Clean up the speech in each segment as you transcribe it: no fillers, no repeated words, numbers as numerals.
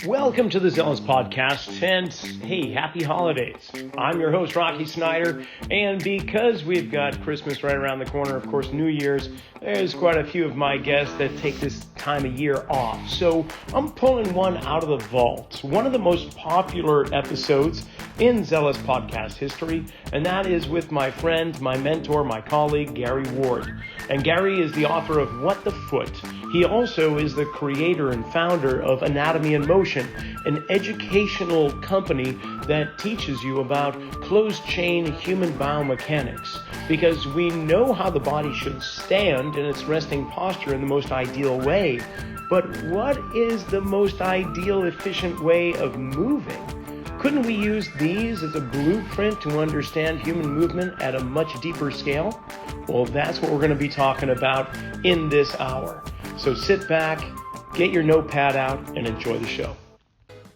Welcome to the Zealous Podcast, and hey, happy holidays. I'm your host, Rocky Snyder, and because we've got Christmas right around the corner, of course, New Year's, there's quite a few of my guests that take this time of year off. So I'm pulling one out of the vault, one of the most popular episodes in Zealous Podcast history, and that is with my friend, my mentor, my colleague, Gary Ward. And Gary is the author of What the Foot. He also is the creator and founder of Anatomy in Motion, an educational company that teaches you about closed-chain human biomechanics, because we know how the body should stand in its resting posture in the most ideal way. But what is the most ideal, efficient way of moving? Couldn't we use these as a blueprint to understand human movement at a much deeper scale? Well, that's what we're going to be talking about in this hour. So sit back, get your notepad out, and enjoy the show.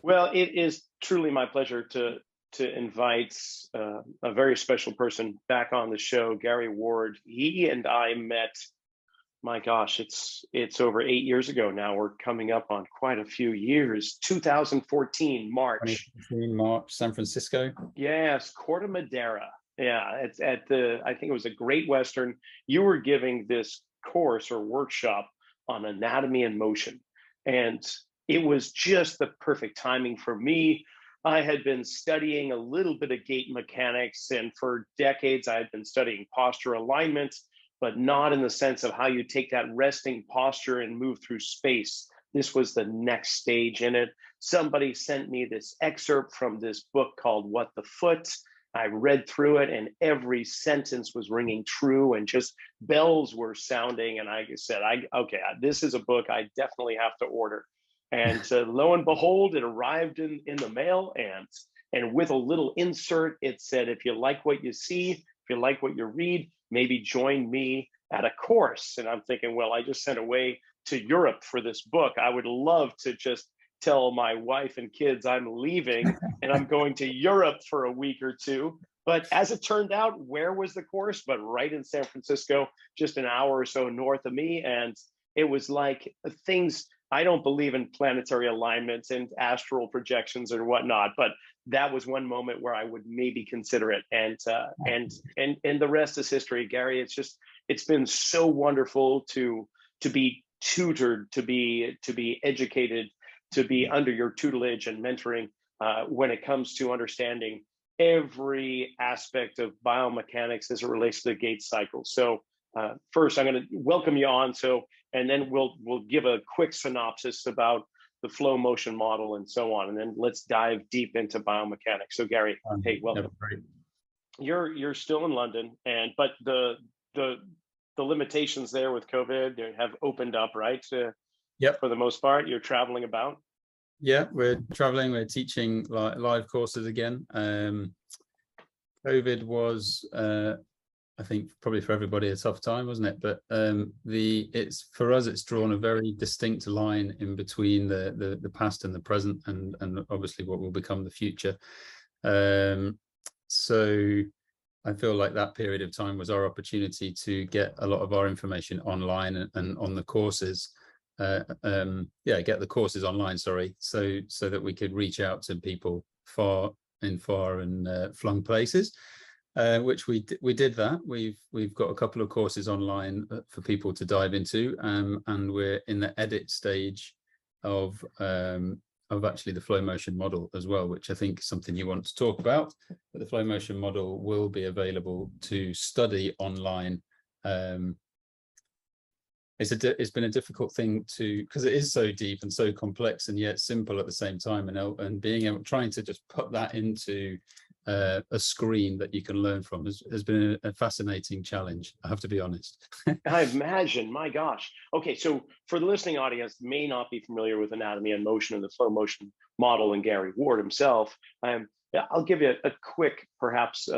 Well, it is truly my pleasure to invite a very special person back on the show, Gary Ward. He and I met, my gosh, it's over 8 years ago now. We're coming up on quite a few years. 2014, March. 2014, March, San Francisco. Yes, Corte Madera. Yeah, it's at I think it was a Great Western. You were giving this course or workshop on anatomy and motion. And it was just the perfect timing for me. I had been studying a little bit of gait mechanics, and for decades I had been studying posture alignment, but not in the sense of how you take that resting posture and move through space. This was the next stage in it. Somebody sent me this excerpt from this book called What the Foot. I read through it and every sentence was ringing true and just bells were sounding. And I said, okay, this is a book I definitely have to order. And lo and behold, it arrived in the mail, and with a little insert, it said, if you like what you see, if you like what you read, maybe join me at a course. And I'm thinking, well, I just sent away to Europe for this book. I would love to just tell my wife and kids I'm leaving and I'm going to Europe for a week or two. But as it turned out, where was the course? But right in San Francisco, just an hour or so north of me. And it was like things, I don't believe in planetary alignments and astral projections and whatnot, but that was one moment where I would maybe consider it. And the rest is history, Gary. It's been so wonderful to be tutored, to be educated, to be under your tutelage and mentoring when it comes to understanding every aspect of biomechanics as it relates to the gait cycle. So first, I'm going to welcome you on. And then we'll give a quick synopsis about the flow motion model and so on. And then let's dive deep into biomechanics. So Gary, hey, welcome. You're still in London, but the limitations there with COVID have opened up, right? Yep. For the most part, you're traveling about. Yeah, we're traveling. We're teaching live courses again. COVID was, I think, probably for everybody a tough time, wasn't it? But it's for us, it's drawn a very distinct line in between the past and the present, and obviously what will become the future. So I feel like that period of time was our opportunity to get a lot of our information online and on the courses. Get the courses online, so that we could reach out to people far and flung places, which we did that. We've got a couple of courses online for people to dive into, and we're in the edit stage of actually the flow motion model as well, which I think is something you want to talk about. But the flow motion model will be available to study online. It's been a difficult thing because it is so deep and so complex and yet simple at the same time, and trying to just put that into a screen that you can learn from has been a fascinating challenge, I have to be honest. I imagine, my gosh. Okay, so for the listening audience may not be familiar with anatomy and motion and the flow motion model and Gary Ward himself, I'll give you a quick, perhaps,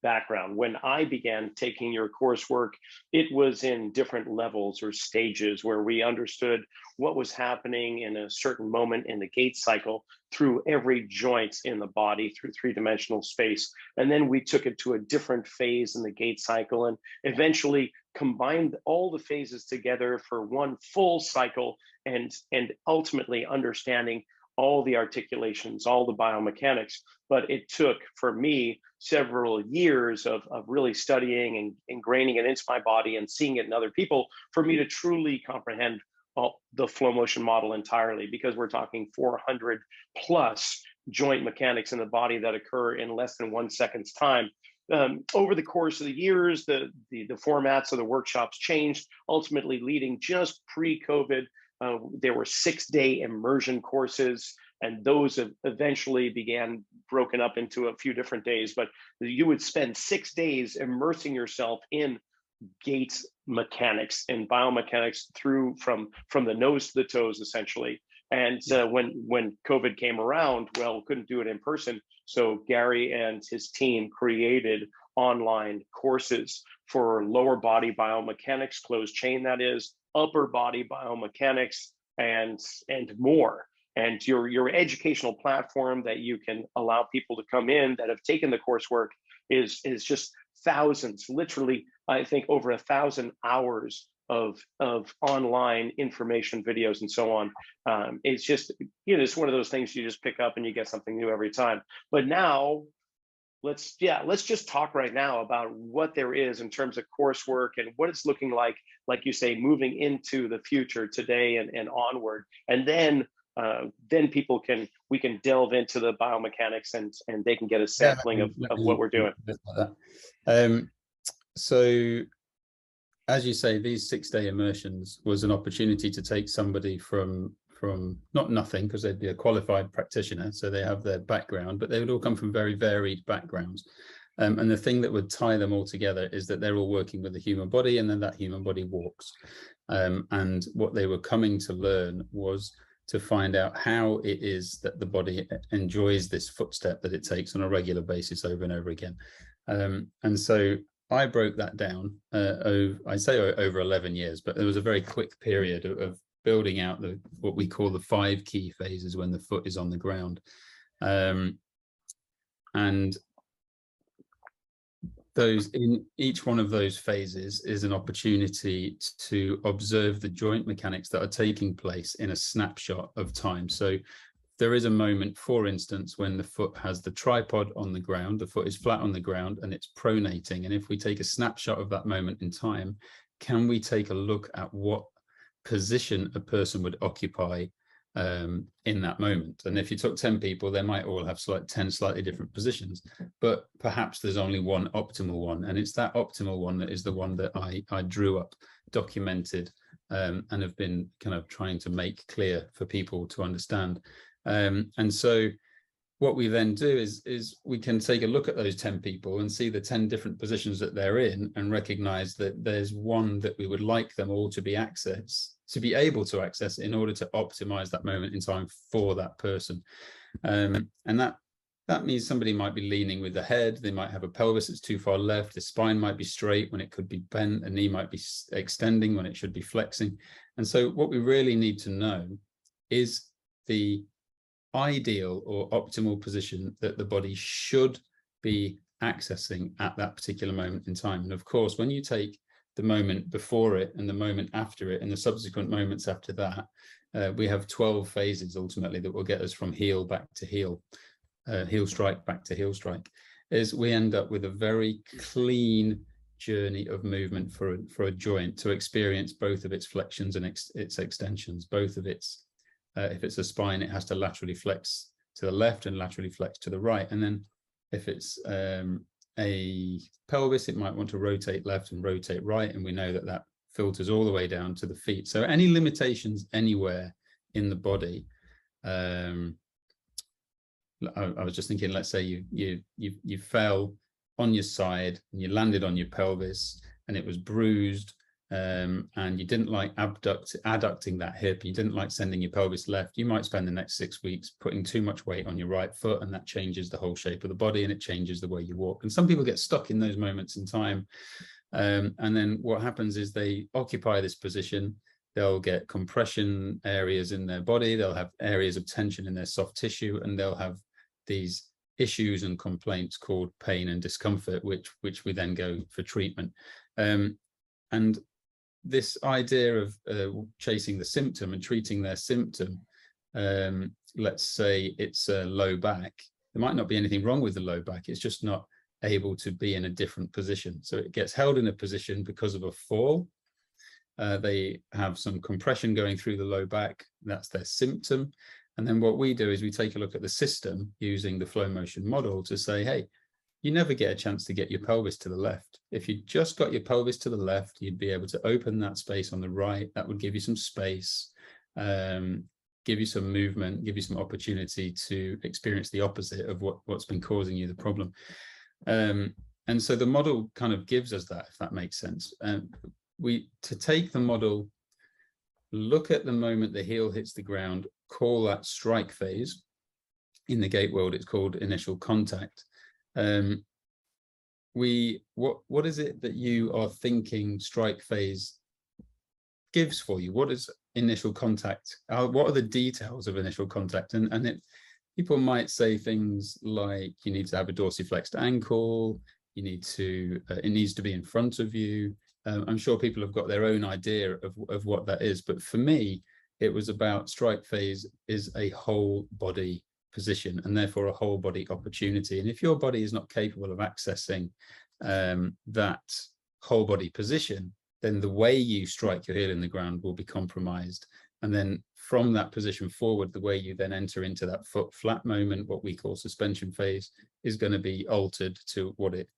background. When I began taking your coursework, it was in different levels or stages where we understood what was happening in a certain moment in the gait cycle through every joint in the body, through three-dimensional space. And then we took it to a different phase in the gait cycle and eventually combined all the phases together for one full cycle, and ultimately understanding all the articulations, all the biomechanics. But it took, for me, several years of really studying and ingraining it into my body and seeing it in other people for me to truly comprehend the flow motion model entirely, because we're talking 400 plus joint mechanics in the body that occur in less than 1 second's time. Over the course of the years, the formats of the workshops changed, ultimately leading just pre-COVID. There were 6-day immersion courses, and those eventually began broken up into a few different days. But you would spend 6 days immersing yourself in gait mechanics and biomechanics through from the nose to the toes, essentially. And when COVID came around, well, couldn't do it in person. So Gary and his team created online courses for lower body biomechanics, closed chain, that is, upper body biomechanics, and more. And your educational platform that you can allow people to come in that have taken the coursework is just thousands, literally, I think over 1,000 hours of online information, videos, and so on. It's just, it's one of those things you just pick up and you get something new every time. But now let's just talk right now about what there is in terms of coursework and what it's looking like you say, moving into the future today and onward. And then we can delve into the biomechanics and they can get a sampling of what we're doing. So as you say, these 6-day immersions was an opportunity to take somebody from not nothing, because they'd be a qualified practitioner, so they have their background, but they would all come from very varied backgrounds. And the thing that would tie them all together is that they're all working with the human body, and then that human body walks. And what they were coming to learn was to find out how it is that the body enjoys this footstep that it takes on a regular basis over and over again. And so I broke that down over 11 years, but there was a very quick period of building out what we call the 5 key phases when the foot is on the ground. And in each one of those phases is an opportunity to observe the joint mechanics that are taking place in a snapshot of time. So there is a moment, for instance, when the foot has the tripod on the ground, the foot is flat on the ground and it's pronating. And if we take a snapshot of that moment in time, can we take a look at what position a person would occupy in that moment? And if you took 10 people, they might all have 10 slightly different positions, but perhaps there's only one optimal one. And it's that optimal one that is the one that I drew up, documented, and have been kind of trying to make clear for people to understand. And so what we then do is we can take a look at those 10 people and see the 10 different positions that they're in, and recognize that there's one that we would like them all to be able to access in order to optimize that moment in time for that person. And that means somebody might be leaning with the head, they might have a pelvis that's too far left, the spine might be straight when it could be bent, a knee might be extending when it should be flexing. And so what we really need to know is the ideal or optimal position that the body should be accessing at that particular moment in time. And of course, when you take the moment before it and the moment after it and the subsequent moments after that, we have 12 phases ultimately that will get us from heel back to heel, heel strike back to heel strike, is we end up with a very clean journey of movement for a joint to experience both of its flexions and its extensions, both of its if it's a spine, it has to laterally flex to the left and laterally flex to the right. And then if it's a pelvis, it might want to rotate left and rotate right. And we know that that filters all the way down to the feet. So any limitations anywhere in the body, I was just thinking, let's say you fell on your side and you landed on your pelvis and it was bruised, and you didn't like adducting that hip, you didn't like sending your pelvis left, you might spend the next 6 weeks putting too much weight on your right foot, and that changes the whole shape of the body and it changes the way you walk. And some people get stuck in those moments in time. And then what happens is they occupy this position, they'll get compression areas in their body, they'll have areas of tension in their soft tissue, and they'll have these issues and complaints called pain and discomfort, which we then go for treatment. And this idea of chasing the symptom and treating their symptom let's say it's a low back, there might not be anything wrong with the low back, it's just not able to be in a different position. So it gets held in a position because of a fall. They have some compression going through the low back, that's their symptom. And then what we do is we take a look at the system using the flow motion model to say, hey, you never get a chance to get your pelvis to the left. If you just got your pelvis to the left, you'd be able to open that space on the right. That would give you some space, give you some movement, give you some opportunity to experience the opposite of what's been causing you the problem. And so the model kind of gives us that, if that makes sense. To take the model, look at the moment the heel hits the ground, call that strike phase. In the gait world, it's called initial contact. What is it that you are thinking strike phase gives for you? What is initial contact? What are the details of initial contact? People might say things like you need to have a dorsiflexed ankle, you need to it needs to be in front of you. I'm sure people have got their own idea of what that is, but for me, it was about strike phase is a whole body position and therefore a whole body opportunity. And if your body is not capable of accessing that whole body position, then the way you strike your heel in the ground will be compromised. And then from that position forward, the way you then enter into that foot flat moment, what we call suspension phase, is going to be altered to what it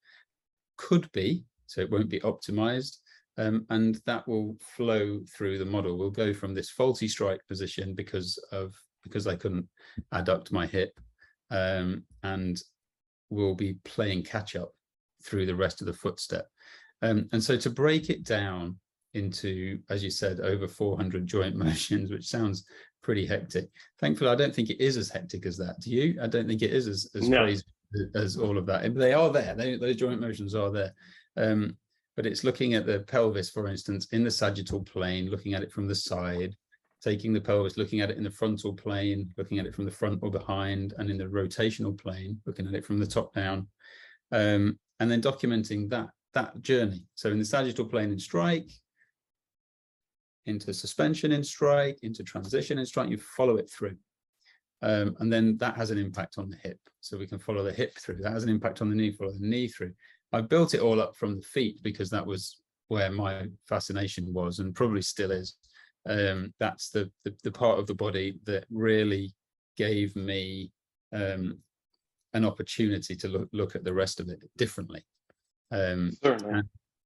could be. So it won't be optimized. And that will flow through the model. We'll go from this faulty strike position because I couldn't adduct my hip, and we'll be playing catch up through the rest of the footstep. And so to break it down into, as you said, over 400 joint motions, which sounds pretty hectic. Thankfully, I don't think it is as hectic as that. Do you? I don't think it is as crazy as all of that. They are there. Those joint motions are there. But it's looking at the pelvis, for instance, in the sagittal plane, looking at it from the side, taking the pelvis, looking at it in the frontal plane, looking at it from the front or behind, and in the rotational plane, looking at it from the top down, and then documenting that journey. So in the sagittal plane in strike, into suspension in strike, into transition in strike, you follow it through. And then that has an impact on the hip. So we can follow the hip through. That has an impact on the knee, follow the knee through. I built it all up from the feet because that was where my fascination was and probably still is. That's the part of the body that really gave me an opportunity to look at the rest of it differently. Certainly.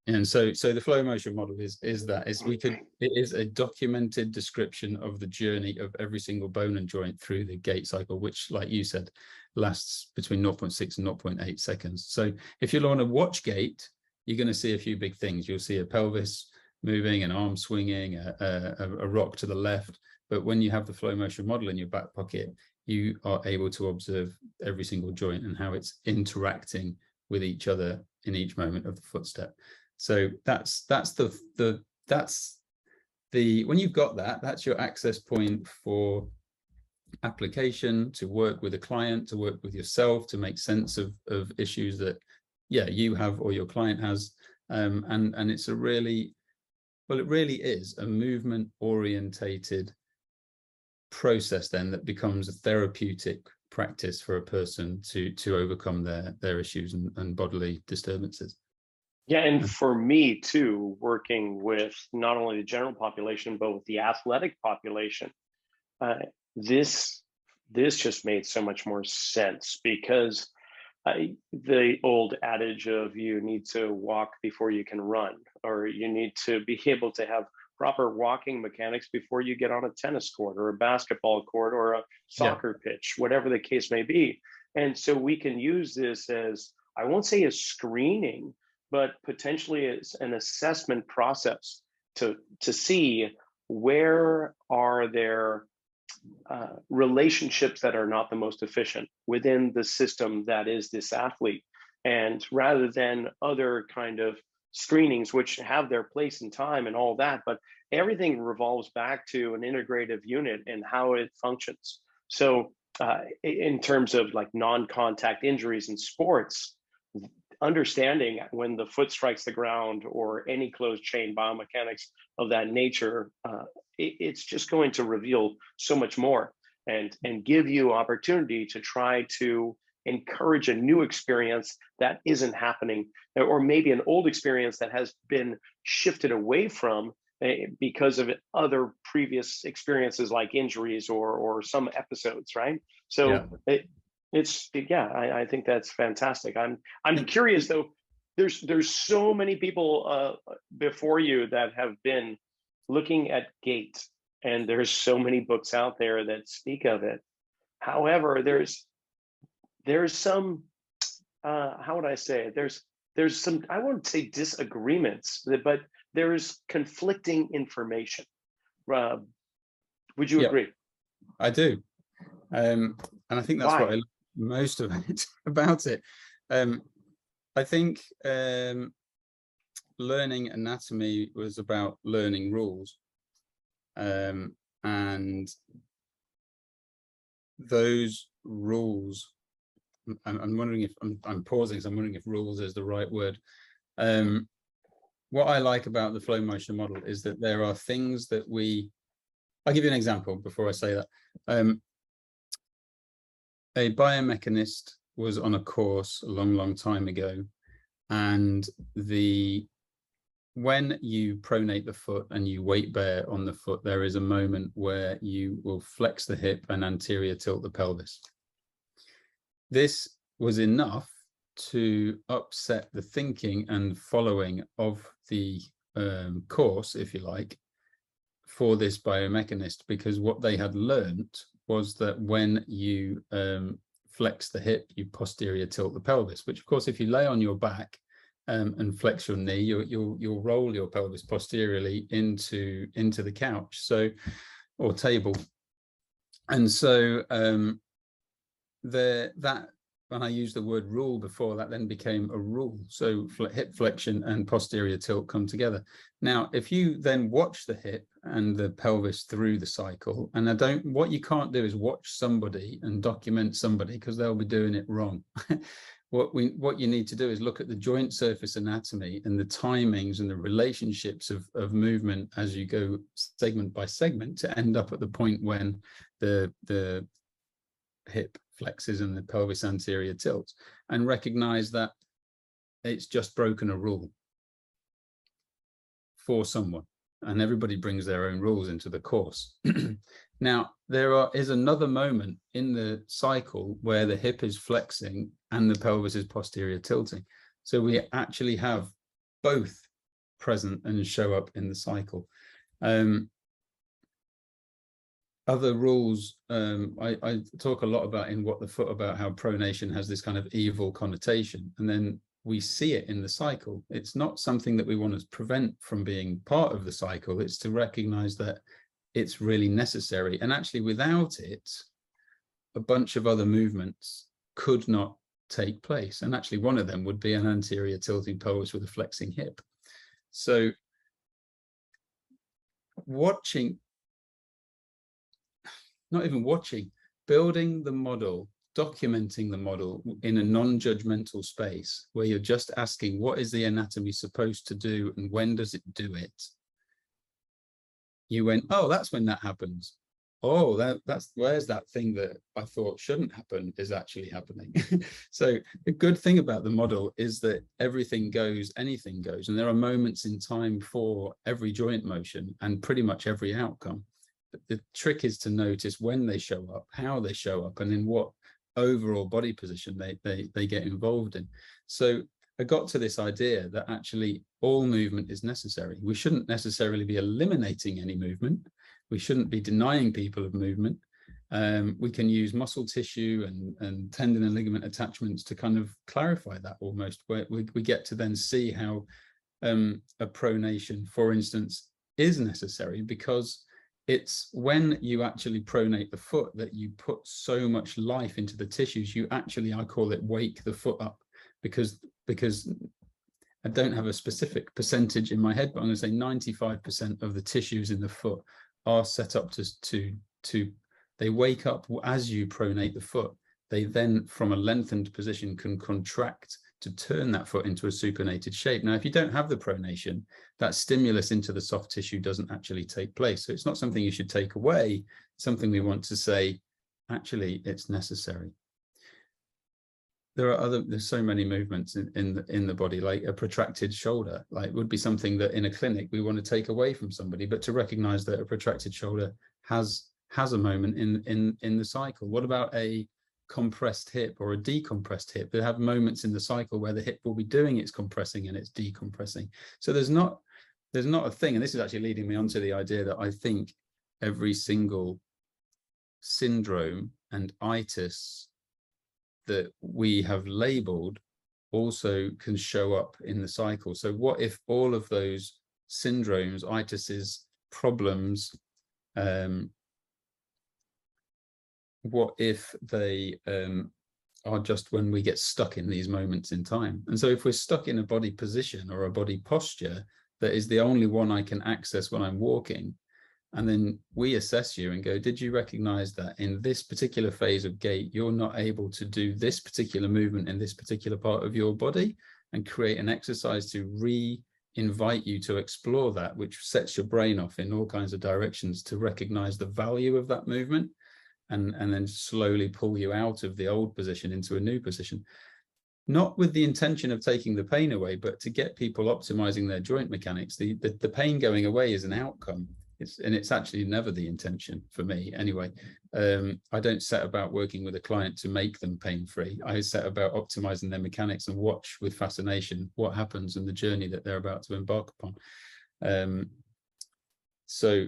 And so the flow motion model is it is a documented description of the journey of every single bone and joint through the gait cycle, which, like you said, lasts between 0.6 and 0.8 seconds. So if you want to watch gait, you're going to see a few big things. You'll see a pelvis moving, an arm swinging, a rock to the left. But when you have the flow motion model in your back pocket, you are able to observe every single joint and how it's interacting with each other in each moment of the footstep. So that's the when you've got that, that's your access point for application, to work with a client, to work with yourself, to make sense of issues that you have or your client has. And it's it really is a movement orientated process then that becomes a therapeutic practice for a person to overcome their issues and bodily disturbances. Yeah, and for me too, working with not only the general population, but with the athletic population, this just made so much more sense because the old adage of you need to walk before you can run, or you need to be able to have proper walking mechanics before you get on a tennis court or a basketball court or a soccer pitch, whatever the case may be. And so we can use this as, I won't say a screening, but potentially as an assessment process to see where are there relationships that are not the most efficient within the system that is this athlete. And rather than other kind of screenings, which have their place and time and all that, but everything revolves back to an integrative unit and how it functions. So in terms of like non-contact injuries in sports, understanding when the foot strikes the ground or any closed chain biomechanics of that nature, it's just going to reveal so much more. and give you opportunity to try to encourage a new experience that isn't happening, or maybe an old experience that has been shifted away from because of other previous experiences like injuries or some episodes, right? Yeah. So I think that's fantastic. I'm curious though. There's so many people before you that have been looking at gait, and there's so many books out there that speak of it. However, there's some how would I say it? There's some, I wouldn't say disagreements, but there's conflicting information. Would you Yeah, agree? I do. And I think that's Why? what I love most of it about it. I think learning anatomy was about learning rules. And those rules, I'm wondering if I'm pausing, so I'm wondering if rules is the right word. What I like about the flow motion model is that there are things that I'll give you an example before I say that. A biomechanist was on a course a long time ago, and when you pronate the foot and you weight bear on the foot, there is a moment where you will flex the hip and anterior tilt the pelvis. This was enough to upset the thinking and following of the course, if you like, for this biomechanist, because what they had learnt was that when you flex the hip, you posterior tilt the pelvis, which of course, if you lay on your back and flex your knee, you'll roll your pelvis posteriorly into the couch, or table. And so that when I used the word rule before, that then became a rule. So hip flexion and posterior tilt come together. Now, if you then watch the hip and the pelvis through the cycle, and what you can't do is watch somebody and document somebody, because they'll be doing it wrong. What you need to do is look at the joint surface anatomy and the timings and the relationships of movement as you go segment by segment to end up at the point when the hip flexes and the pelvis anterior tilts, and recognize that it's just broken a rule for someone, and everybody brings their own rules into the course. Now, there is another moment in the cycle where the hip is flexing and the pelvis is posterior tilting. So we actually have both present and show up in the cycle. Other rules, I talk a lot about in What the Foot about how pronation has this kind of evil connotation, and then we see it in the cycle. It's not something that we want to prevent from being part of the cycle. It's to recognize that it's really necessary. And actually, without it, a bunch of other movements could not take place. And actually, one of them would be an anterior tilting pelvis with a flexing hip. So building the model, documenting the model in a non-judgmental space where you're just asking, what is the anatomy supposed to do and when does it do it? You went, oh, that's when that happens. Oh, that's where's that thing that I thought shouldn't happen is actually happening. So the good thing about the model is that everything goes, anything goes, and there are moments in time for every joint motion and pretty much every outcome. But the trick is to notice when they show up, how they show up, and in what overall body position they get involved in. So I got to this idea that actually all movement is necessary. We shouldn't necessarily be eliminating any movement. We shouldn't be denying people of movement. We can use muscle tissue and tendon and ligament attachments to kind of clarify that almost, where we get to then see how a pronation, for instance, is necessary, because it's when you actually pronate the foot that you put so much life into the tissues. You actually, I call it, wake the foot up, because I don't have a specific percentage in my head, but I'm going to say 95% of the tissues in the foot are set up to they wake up as you pronate the foot. They then, from a lengthened position, can contract to turn that foot into a supinated shape. Now, if you don't have the pronation, that stimulus into the soft tissue doesn't actually take place. So it's not something you should take away. It's something we want to say, actually it's necessary. There's so many movements in the body, like a protracted shoulder, like would be something that in a clinic we want to take away from somebody, but to recognize that a protracted shoulder has a moment in the cycle. What about a compressed hip or a decompressed hip? They have moments in the cycle where the hip will be doing its compressing and its decompressing. So there's not a thing, and this is actually leading me on to the idea that I think every single syndrome and itis that we have labeled also can show up in the cycle. So what if all of those syndromes, itises, problems, what if they are just when we get stuck in these moments in time? And so if we're stuck in a body position or a body posture that is the only one I can access when I'm walking, and then we assess you and go, did you recognize that in this particular phase of gait, you're not able to do this particular movement in this particular part of your body, and create an exercise to re-invite you to explore that, which sets your brain off in all kinds of directions to recognize the value of that movement, and then slowly pull you out of the old position into a new position. Not with the intention of taking the pain away, but to get people optimizing their joint mechanics. The pain going away is an outcome. It's actually never the intention for me anyway. I don't set about working with a client to make them pain-free. I set about optimizing their mechanics and watch with fascination what happens in the journey that they're about to embark upon. So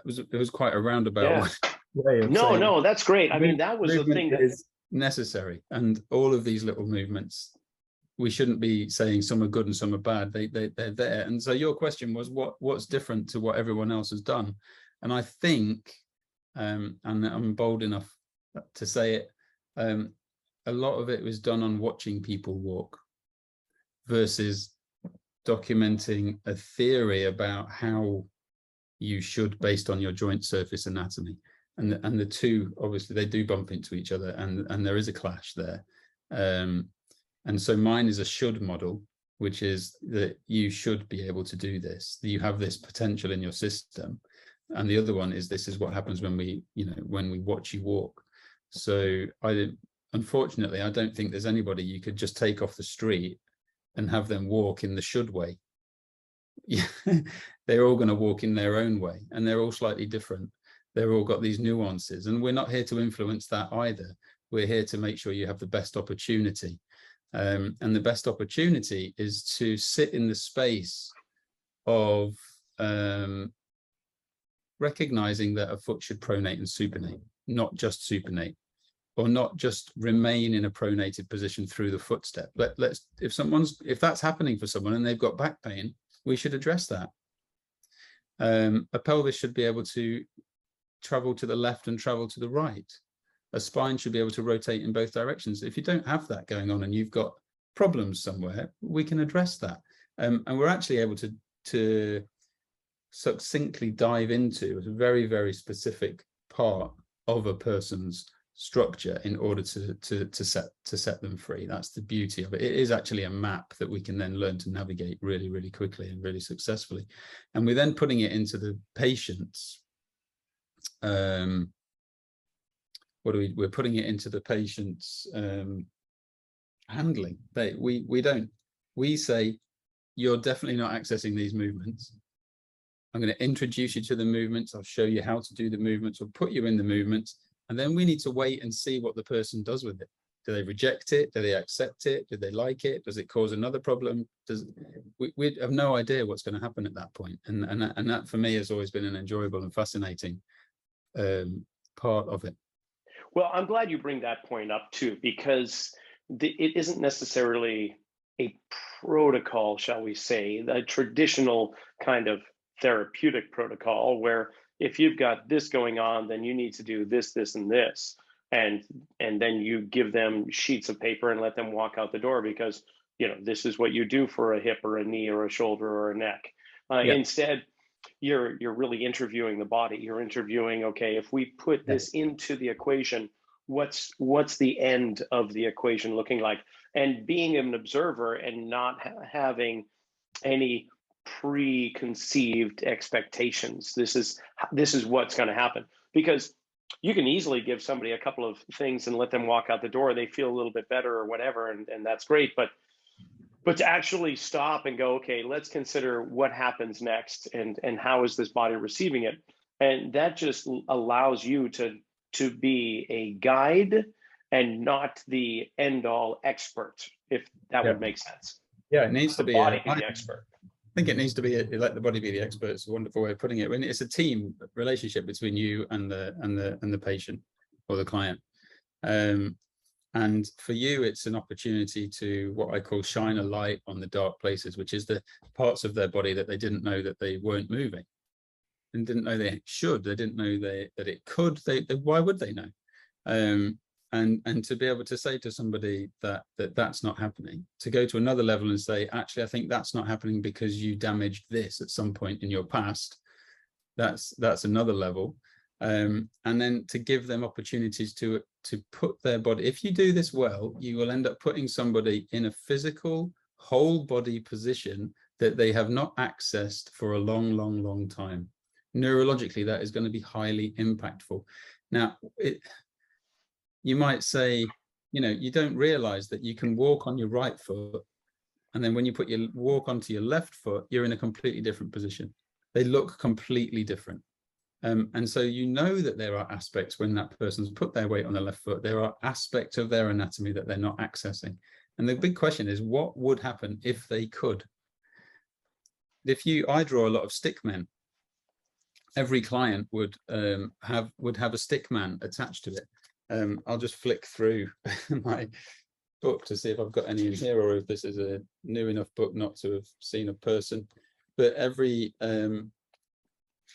it was quite a roundabout way of saying. No, that's great. I mean, that was the thing that is necessary, and all of these little movements, we shouldn't be saying some are good and some are bad. They're there. And so your question was what's different to what everyone else has done? And I think, and I'm bold enough to say it, a lot of it was done on watching people walk versus documenting a theory about how you should based on your joint surface anatomy. And the two, obviously, they do bump into each other, and there is a clash there. And so mine is a should model, which is that you should be able to do this, that you have this potential in your system. And the other one is this is what happens when we watch you walk. So unfortunately, I don't think there's anybody you could just take off the street and have them walk in the should way. They're all going to walk in their own way, and they're all slightly different. They've all got these nuances, and we're not here to influence that either. We're here to make sure you have the best opportunity. And the best opportunity is to sit in the space of recognizing that a foot should pronate and supinate, not just supinate, or not just remain in a pronated position through the footstep. If that's happening for someone and they've got back pain, we should address that. A pelvis should be able to travel to the left and travel to the right. A spine should be able to rotate in both directions. If you don't have that going on and you've got problems somewhere, we can address that. And we're actually able to succinctly dive into a very, very specific part of a person's structure in order to set them free. That's the beauty of it. It is actually a map that we can then learn to navigate really, really quickly and really successfully. And we're then putting it into the patient's we're putting it into the patient's handling. We say, you're definitely not accessing these movements. I'm going to introduce you to the movements. I'll show you how to do the movements. We'll put you in the movements, and then we need to wait and see what the person does with it. Do they reject it? Do they accept it? Do they like it? Does it cause another problem? We have no idea what's going to happen at that point. And that for me has always been an enjoyable and fascinating part of it. Well, I'm glad you bring that point up too, because it isn't necessarily a protocol, shall we say, the traditional kind of therapeutic protocol where if you've got this going on, then you need to do this, this, and this. And then you give them sheets of paper and let them walk out the door because, this is what you do for a hip or a knee or a shoulder or a neck. Instead, you're really interviewing the body. You're interviewing, okay, if we put this into the equation, what's the end of the equation looking like? And being an observer and not having any preconceived expectations. This is what's going to happen, because you can easily give somebody a couple of things and let them walk out the door. They feel a little bit better or whatever, and that's great. But to actually stop and go, okay, let's consider what happens next, and how is this body receiving it, and that just allows you to be a guide and not the end all expert, if that Yeah. would make sense. Yeah, it needs to The be body be the expert. I think it needs to be let the body be the expert. It's a wonderful way of putting it. When it's a team relationship between you and the patient or the client. And for you, it's an opportunity to what I call shine a light on the dark places, which is the parts of their body that they didn't know that they weren't moving and didn't know they should. They didn't know that it could. Why would they know? And to be able to say to somebody that's not happening, to go to another level and say, actually, I think that's not happening because you damaged this at some point in your past. That's another level. And then to give them opportunities to put their body. If you do this well, you will end up putting somebody in a physical whole body position that they have not accessed for a long time. Neurologically, that is going to be highly impactful. Now, you might say, you don't realize that you can walk on your right foot, and then when you put your walk onto your left foot, you're in a completely different position. They look completely different. And so that there are aspects when that person's put their weight on the left foot, there are aspects of their anatomy that they're not accessing. And the big question is, what would happen if they could? I draw a lot of stick men. Every client would have a stick man attached to it. I'll just flick through my book to see if I've got any in here, or if this is a new enough book not to have seen a person. But every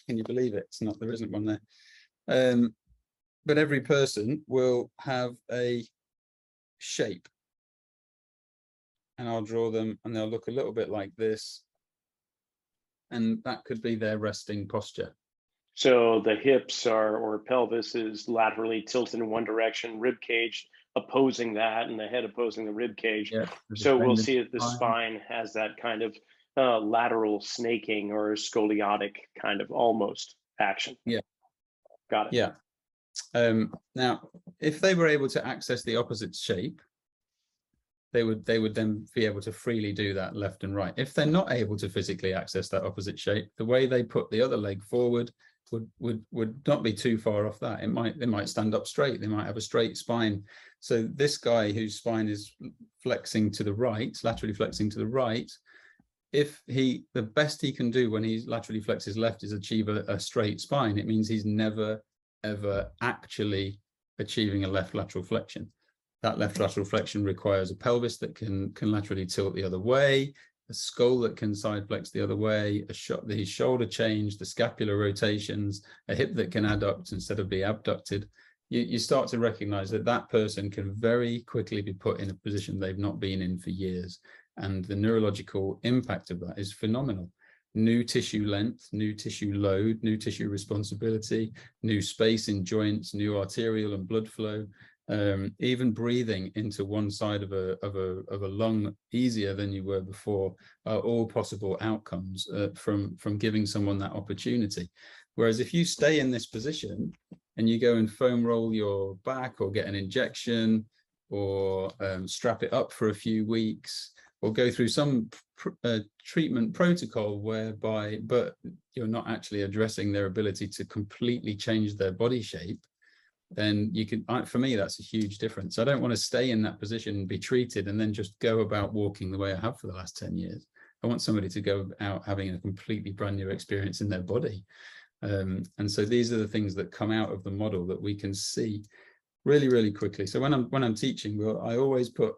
can you believe it? There isn't one there. But every person will have a shape, and I'll draw them, and they'll look a little bit like this, and that could be their resting posture. So the hips or pelvis is laterally tilted in one direction, rib cage opposing that, and the head opposing the rib cage. Yeah, so we'll see that the spine has that kind of lateral snaking or scoliotic kind of almost action. Yeah. Got it. Yeah. Now, if they were able to access the opposite shape, they would then be able to freely do that left and right. If they're not able to physically access that opposite shape, the way they put the other leg forward would not be too far off that. They might stand up straight. They might have a straight spine. So this guy whose spine is flexing to the right, laterally flexing to the right, the best he can do when he laterally flexes left is achieve a straight spine. It means he's never ever actually achieving a left lateral flexion. That left lateral flexion requires a pelvis that can laterally tilt the other way, a skull that can side flex the other way, the shoulder change, the scapular rotations, a hip that can adduct instead of be abducted. You start to recognize that person can very quickly be put in a position they've not been in for years. And the neurological impact of that is phenomenal. New tissue length, new tissue load, new tissue responsibility, new space in joints, new arterial and blood flow, even breathing into one side of a lung easier than you were before, are all possible outcomes from giving someone that opportunity. Whereas if you stay in this position and you go and foam roll your back, or get an injection, or strap it up for a few weeks, or go through some treatment protocol but you're not actually addressing their ability to completely change their body shape, then for me, that's a huge difference. I don't want to stay in that position and be treated and then just go about walking the way I have for the last 10 years. I want somebody to go out having a completely brand new experience in their body. And so these are the things that come out of the model that we can see really, really quickly. So when I'm teaching, I always put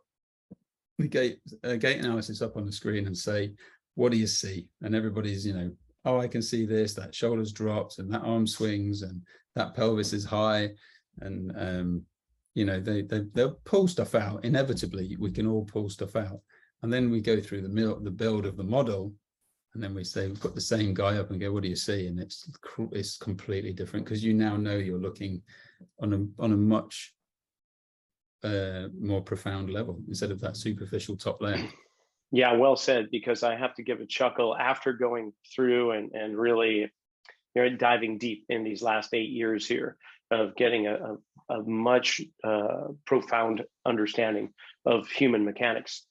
the gait analysis up on the screen and say, what do you see? And everybody's, oh, I can see this, that shoulder's dropped, and that arm swings, and that pelvis is high. And, they'll pull stuff out. Inevitably, we can all pull stuff out. And then we go through the build of the model, and then we say, we put the same guy up and go, what do you see? And it's completely different, because you now know you're looking on a much more profound level instead of that superficial top layer. Yeah, well said, because I have to give a chuckle after going through and really diving deep in these last 8 years here. of getting a much profound understanding of human mechanics.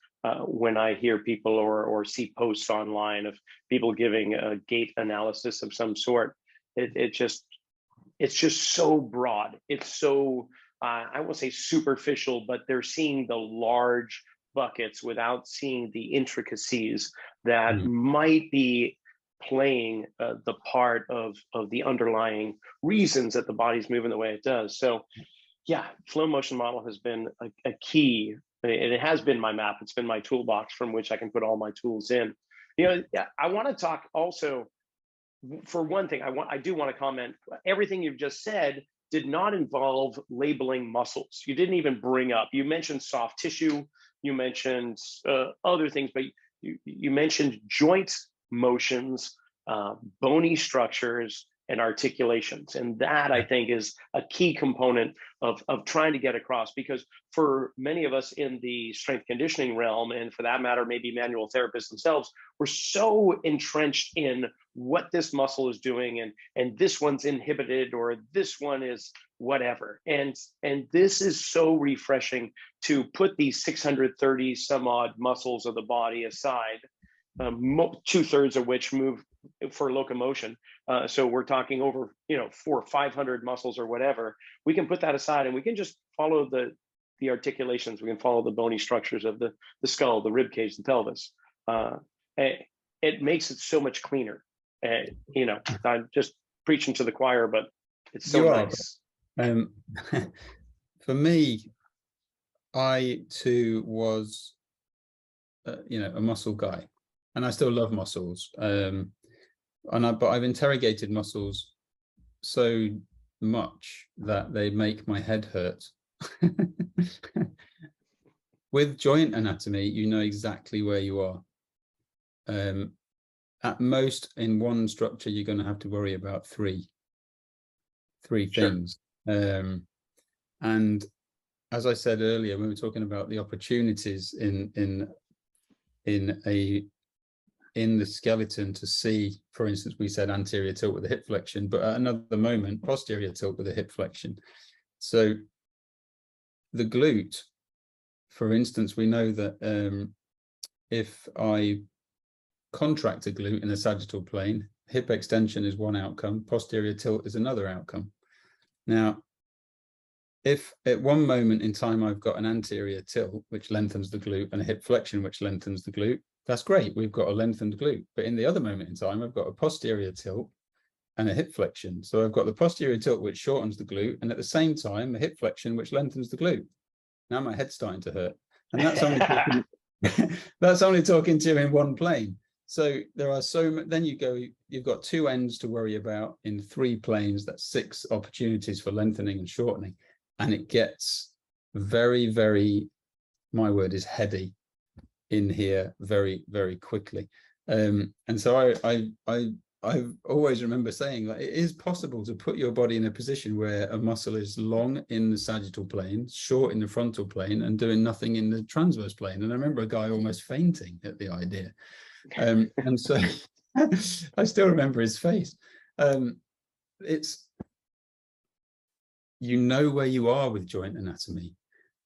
When I hear people or see posts online of people giving a gait analysis of some sort, it's just so broad. It's so I won't say superficial, but they're seeing the large buckets without seeing the intricacies that might be playing the part of the underlying reasons that the body's moving the way it does. So yeah, flow motion model has been a key, and it has been my map. It's been my toolbox from which I can put all my tools in. I want to talk also, for one thing, I do want to comment, everything you've just said did not involve labeling muscles. You didn't even bring up, you mentioned soft tissue, you mentioned other things, but you mentioned joint motions, bony structures, and articulations. And that, I think, is a key component of trying to get across, because for many of us in the strength conditioning realm, and for that matter, maybe manual therapists themselves, we're so entrenched in what this muscle is doing, and this one's inhibited, or this one is whatever. And this is so refreshing to put these 630 some odd muscles of the body aside, 2/3 of which move for locomotion. So we're talking over, 400 or 500 muscles or whatever. We can put that aside and we can just follow the articulations. We can follow the bony structures of the skull, the rib cage, the pelvis. It makes it so much cleaner. I'm just preaching to the choir, but it's so nice. For me, I too was, a muscle guy, and I still love muscles. But I've interrogated muscles so much that they make my head hurt. With joint anatomy, you know exactly where you are. At most, in one structure, you're going to have to worry about three things. Sure. And as I said earlier, when we were talking about the opportunities in the skeleton to see, for instance, we said anterior tilt with a hip flexion, but at another moment, posterior tilt with a hip flexion. So the glute, for instance, we know that if I contract a glute in a sagittal plane, hip extension is one outcome, posterior tilt is another outcome. Now, if at one moment in time I've got an anterior tilt, which lengthens the glute, and a hip flexion, which lengthens the glute, that's great. We've got a lengthened glute. But in the other moment in time, I've got a posterior tilt and a hip flexion. So I've got the posterior tilt, which shortens the glute, and at the same time, a hip flexion, which lengthens the glute. Now my head's starting to hurt. And that's only talking, that's only talking to you in one plane. So there are then you've got two ends to worry about in 3 planes. That's 6 opportunities for lengthening and shortening. And it gets very, very, my word is heady in here very, very quickly. And so I always remember saying that it is possible to put your body in a position where a muscle is long in the sagittal plane, short in the frontal plane, and doing nothing in the transverse plane. And I remember a guy almost fainting at the idea. And so I still remember his face. It's, where you are with joint anatomy.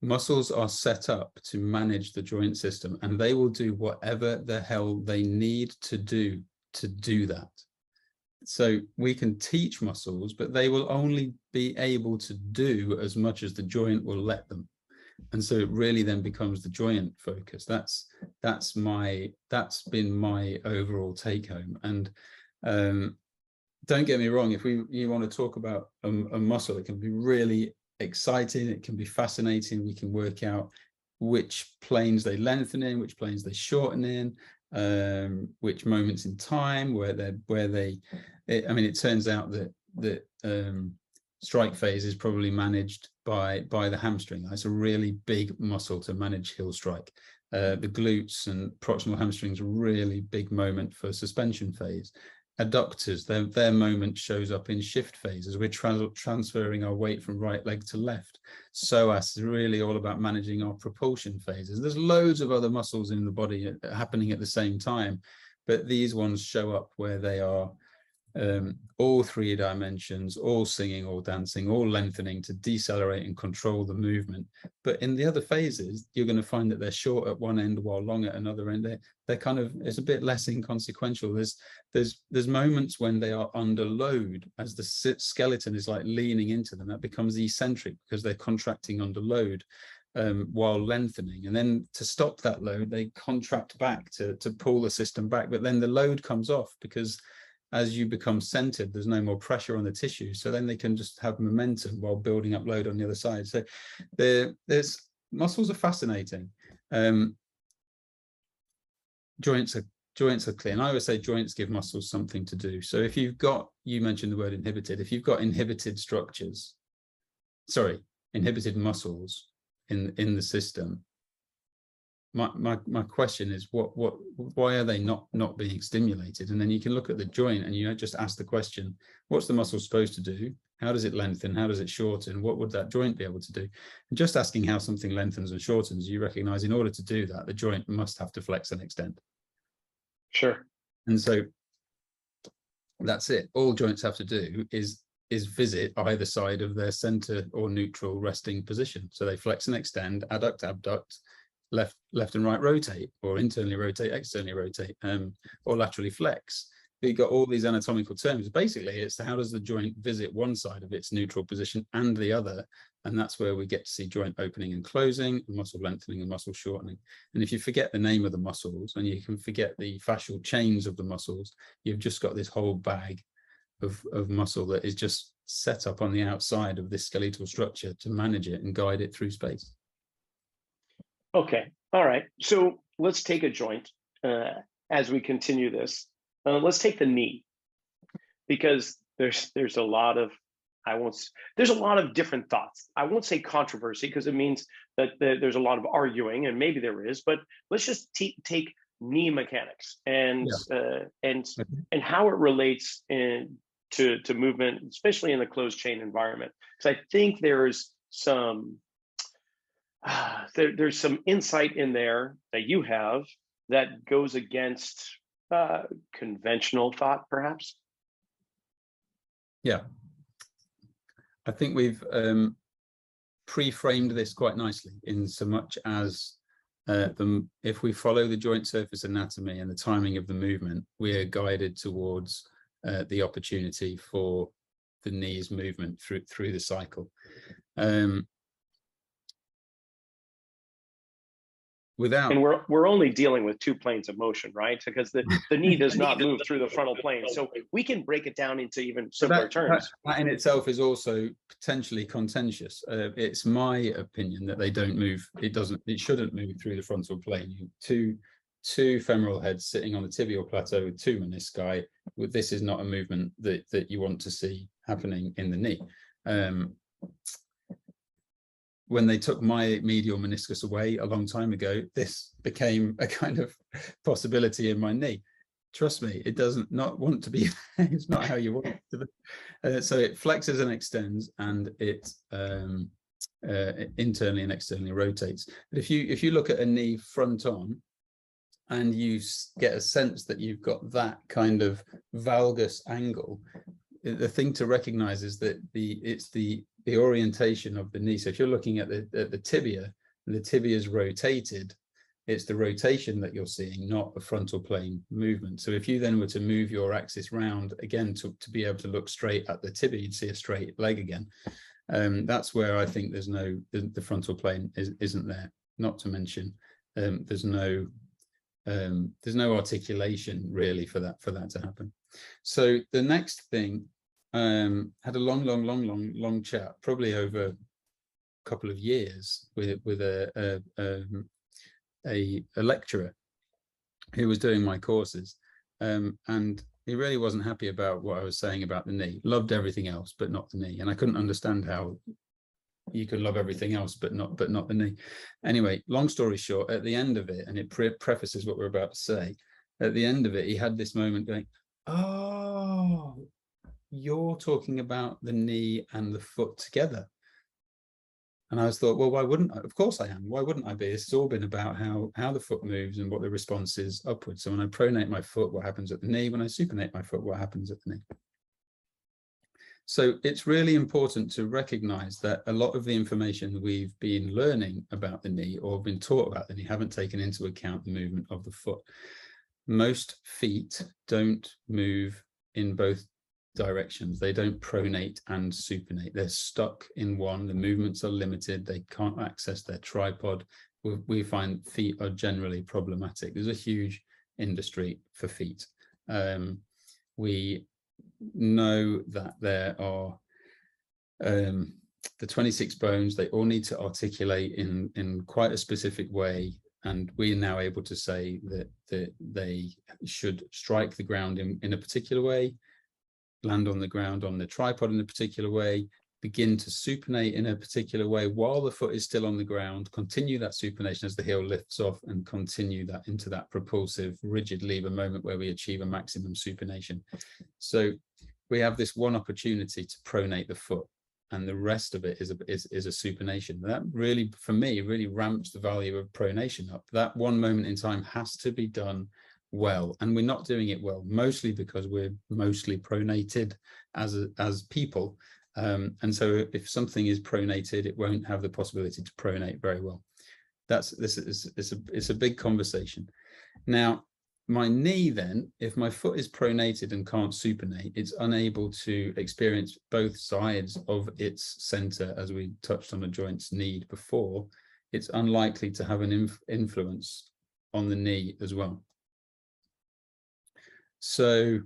Muscles are set up to manage the joint system, and they will do whatever the hell they need to do that. So we can teach muscles, but they will only be able to do as much as the joint will let them. And so it really then becomes the joint focus. That's been my overall take home. And don't get me wrong, if you want to talk about a muscle, it can be really exciting, it can be fascinating. We can work out which planes they lengthen in, which planes they shorten in, which moments in time it turns out that strike phase is probably managed by the hamstring. That's a really big muscle to manage heel strike. The glutes and proximal hamstrings are a really big moment for suspension phase. Adductors, their moment shows up in shift phase as we're transferring our weight from right leg to left. Psoas is really all about managing our propulsion phases. There's loads of other muscles in the body happening at the same time, but these ones show up where they are all 3 dimensions, all singing, all dancing, all lengthening to decelerate and control the movement. But in the other phases, you're going to find that they're short at one end while long at another end. They're kind of, it's a bit less inconsequential. There's moments when they are under load as the skeleton is like leaning into them. That becomes eccentric because they're contracting under load while lengthening. And then to stop that load, they contract back to pull the system back. But then the load comes off because as you become centered, there's no more pressure on the tissue. So then they can just have momentum while building up load on the other side. So there's muscles are fascinating. Joints are clear. And I always say joints give muscles something to do. So if you've got, you mentioned the word inhibited, if you've got inhibited muscles in the system, my question is why are they not being stimulated? And then you can look at the joint and you just ask the question, what's the muscle supposed to do? How does it lengthen? How does it shorten? What would that joint be able to do? And just asking how something lengthens and shortens, you recognize in order to do that, the joint must have to flex and extend. Sure. And so that's it. All joints have to do is visit either side of their center or neutral resting position. So they flex and extend, adduct, abduct, left and right rotate, or internally rotate, externally rotate, or laterally flex. You've got all these anatomical terms. Basically, it's how does the joint visit one side of its neutral position and the other, and that's where we get to see joint opening and closing, muscle lengthening and muscle shortening. And if you forget the name of the muscles and you can forget the fascial chains of the muscles, you've just got this whole bag of muscle that is just set up on the outside of this skeletal structure to manage it and guide it through space. Okay. All right. So let's take a joint as we continue this. Let's take the knee, because there's a lot of, there's a lot of different thoughts. I won't say controversy because it means that there's a lot of arguing, and maybe there is, but let's just take knee mechanics and how it relates to movement, especially in the closed chain environment. Because I think there's some there's some insight in there that you have that goes against conventional thought, perhaps. Yeah, I think we've pre-framed this quite nicely in so much as if we follow the joint surface anatomy and the timing of the movement, we are guided towards the opportunity for the knee's movement through the cycle. And we're only dealing with 2 planes of motion, right? Because the knee does not move through the frontal plane. So we can break it down into even simpler terms. That in itself is also potentially contentious. It's my opinion that they don't move. It shouldn't move through the frontal plane. Two femoral heads sitting on the tibial plateau with 2 menisci. This is not a movement that you want to see happening in the knee. When they took my medial meniscus away a long time ago, this became a kind of possibility in my knee. Trust me, it doesn't not want to be. It's not how you want it to be. So it flexes and extends, and it internally and externally rotates. But if you look at a knee front on, and you get a sense that you've got that kind of valgus angle, the thing to recognize is that it's the orientation of the knee. So if you're looking at the tibia, and the tibia is rotated, it's the rotation that you're seeing, not a frontal plane movement. So if you then were to move your axis round again to be able to look straight at the tibia, you'd see a straight leg again. That's where I think the frontal plane isn't there. Not to mention there's no articulation really for that to happen. So the next thing, had a long chat, probably over a couple of years, with a lecturer who was doing my courses, and he really wasn't happy about what I was saying about the knee. Loved everything else but not the knee, and I couldn't understand how you could love everything else but not the knee. Anyway, long story short, at the end of it, and it prefaces what we're about to say, at the end of it, he had this moment going, oh, you're talking about the knee and the foot together. And I was thought, well, why wouldn't I? Of course I am. Why wouldn't I be? It's all been about how the foot moves and what the response is upwards. So when I pronate my foot, what happens at the knee? When I supinate my foot, what happens at the knee? So it's really important to recognize that a lot of the information we've been learning about the knee or been taught about the knee haven't taken into account the movement of the foot. Most feet don't move in both directions. They don't pronate and supinate. They're stuck in one. The movements are limited. They can't access their tripod. We find feet are generally problematic. There's a huge industry for feet. We know that there are the 26 bones. They all need to articulate in quite a specific way, and we are now able to say that they should strike the ground in a particular way, land on the ground on the tripod in a particular way, begin to supinate in a particular way while the foot is still on the ground, continue that supination as the heel lifts off, and continue that into that propulsive rigid lever moment where we achieve a maximum supination. So we have this one opportunity to pronate the foot, and the rest of it is a supination. That really, for me, really ramps the value of pronation up. That one moment in time has to be done well, and we're not doing it well, mostly because we're mostly pronated as people. And so if something is pronated, it won't have the possibility to pronate very well. It's a big conversation. Now, my knee then, if my foot is pronated and can't supinate, it's unable to experience both sides of its center, as we touched on a joint's need before. It's unlikely to have an influence on the knee as well. So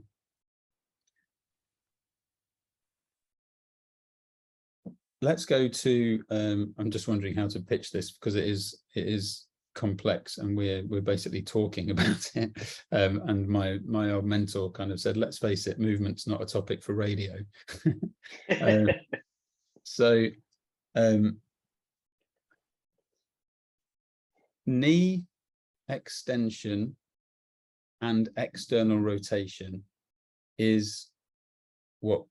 let's go to, I'm just wondering how to pitch this, because it is complex and we're basically talking about it. And my old mentor kind of said, let's face it, movement's not a topic for radio. Knee extension and external rotation is what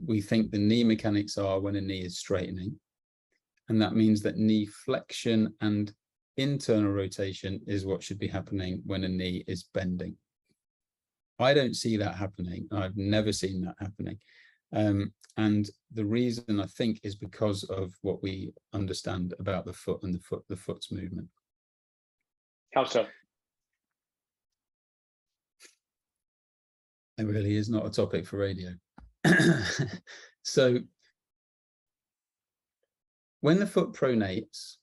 we think the knee mechanics are when a knee is straightening. And that means that knee flexion and internal rotation is what should be happening when a knee is bending. I don't see that happening. I've never seen that happening. And the reason, I think, is because of what we understand about the foot and the foot's movement. How so? It really is not a topic for radio. So when the foot pronates,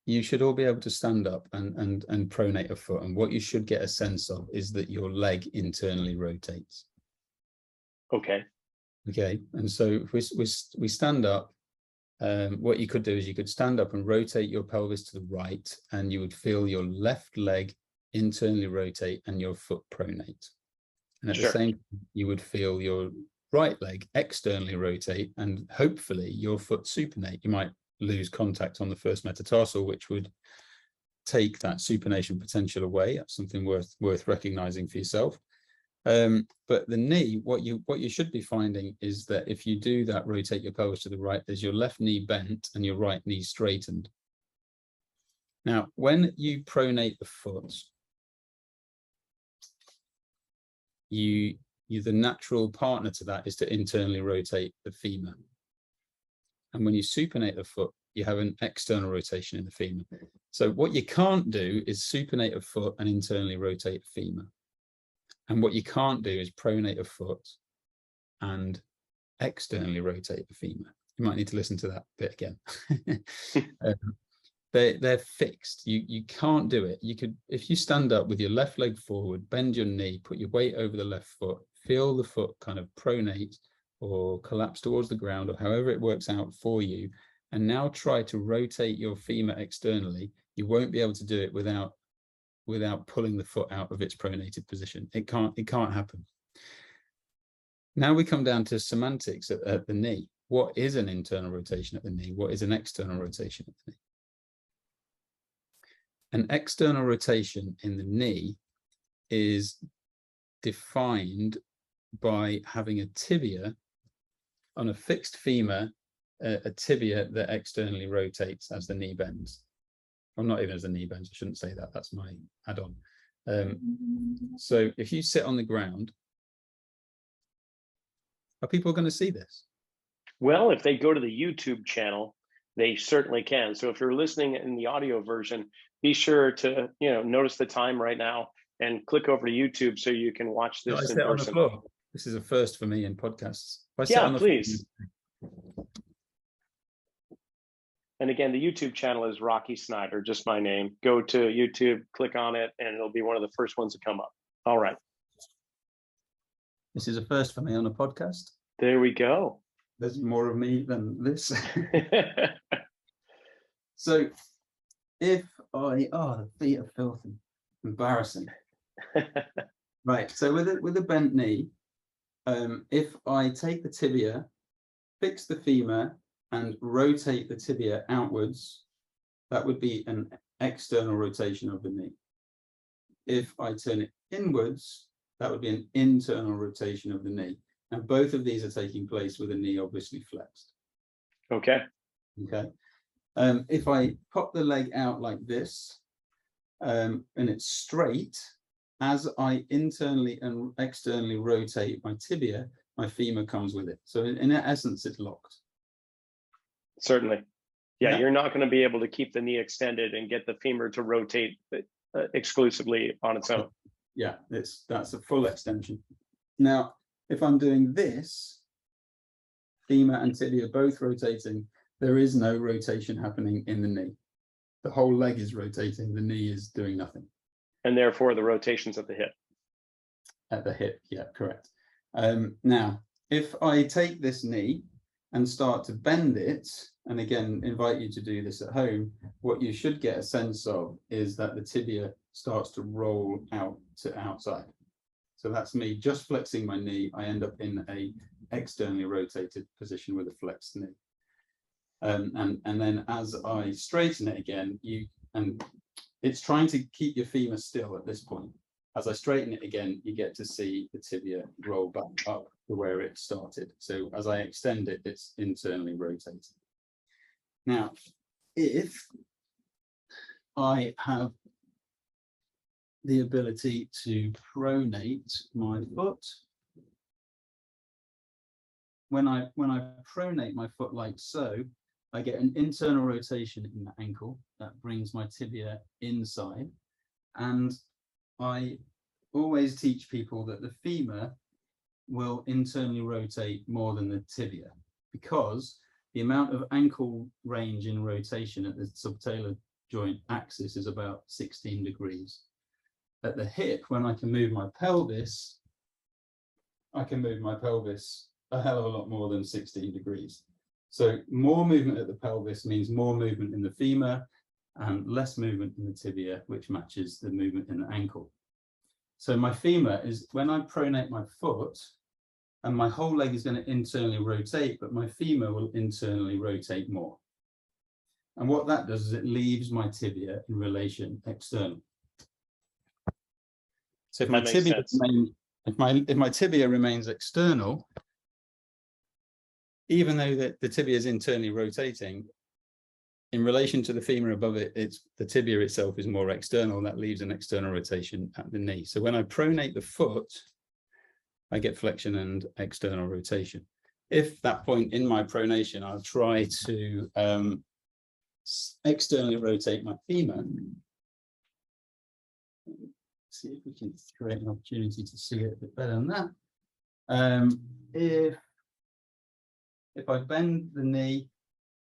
you should all be able to stand up and pronate a foot. And what you should get a sense of is that your leg internally rotates. Okay. And so if we stand up, what you could do is you could stand up and rotate your pelvis to the right, and you would feel your left leg internally rotate and your foot pronate. And at the same time, you would feel your right leg externally rotate and hopefully your foot supinate. You might lose contact on the first metatarsal, which would take that supination potential away. That's something worth recognizing for yourself. But the knee, what you should be finding is that if you do that, rotate your pelvis to the right, there's your left knee bent and your right knee straightened. Now, when you pronate the foot, the natural partner to that is to internally rotate the femur. And when you supinate the foot, you have an external rotation in the femur. So what you can't do is supinate a foot and internally rotate the femur. And what you can't do is pronate a foot and externally rotate the femur. You might need to listen to that bit again. They're fixed. You can't do it. You could, if you stand up with your left leg forward, bend your knee, put your weight over the left foot, feel the foot kind of pronate or collapse towards the ground, or however it works out for you, and now try to rotate your femur externally. You won't be able to do it without pulling the foot out of its pronated position. It can't happen. Now we come down to semantics at the knee. What is an internal rotation at the knee? What is an external rotation at the knee? An external rotation in the knee is defined by having a tibia on a fixed femur a tibia that externally rotates as the knee bends. Well, not even as the knee bends, I shouldn't say that, that's my add-on. So if you sit on the ground, are people going to see this? Well, if they go to the YouTube channel, they certainly can. So if you're listening in the audio version, be sure to, notice the time right now and click over to YouTube so you can watch this in sit on the person. floor. This is a first for me in podcasts. If I sit Yeah, on the please. floor. And again, the YouTube channel is Rocky Snyder, just my name. Go to YouTube, click on it, and it'll be one of the first ones to come up. All right. This is a first for me on a podcast. There we go. There's more of me than this. So if the feet are filthy, embarrassing. Right, so with a bent knee, if I take the tibia, fix the femur, and rotate the tibia outwards, that would be an external rotation of the knee. If I turn it inwards, that would be an internal rotation of the knee. And both of these are taking place with the knee obviously flexed. Okay. Okay. If I pop the leg out like this, and it's straight, as I internally and externally rotate my tibia, my femur comes with it. So in essence, it's locked. Certainly. Yeah, you're not going to be able to keep the knee extended and get the femur to rotate exclusively on its own. Yeah, that's a full extension. Now, if I'm doing this, femur and tibia both rotating, there is no rotation happening in the knee. The whole leg is rotating, the knee is doing nothing. And therefore the rotation's at the hip. At the hip, yeah, correct. Now, if I take this knee and start to bend it, and again, invite you to do this at home, what you should get a sense of is that the tibia starts to roll out to outside. So that's me just flexing my knee. I end up in a externally rotated position with a flexed knee. And then as I straighten it again, it's trying to keep your femur still at this point. As I straighten it again, you get to see the tibia roll back up to where it started. So as I extend it, it's internally rotating. Now, if I have the ability to pronate my foot, when I pronate my foot like so, I get an internal rotation in the ankle that brings my tibia inside. And I always teach people that the femur will internally rotate more than the tibia, because the amount of ankle range in rotation at the subtalar joint axis is about 16 degrees. At the hip, when I can move my pelvis, I can move my pelvis a hell of a lot more than 16 degrees. So more movement at the pelvis means more movement in the femur and less movement in the tibia, which matches the movement in the ankle. So my femur is, when I pronate my foot, and my whole leg is going to internally rotate, but my femur will internally rotate more. And what that does is it leaves my tibia in relation external. So if my tibia remains external, even though the tibia is internally rotating, in relation to the femur above it, the tibia itself is more external. That leaves an external rotation at the knee. So when I pronate the foot, I get flexion and external rotation. If that point in my pronation, I'll try to externally rotate my femur. See if we can create an opportunity to see it a bit better than that. If I bend the knee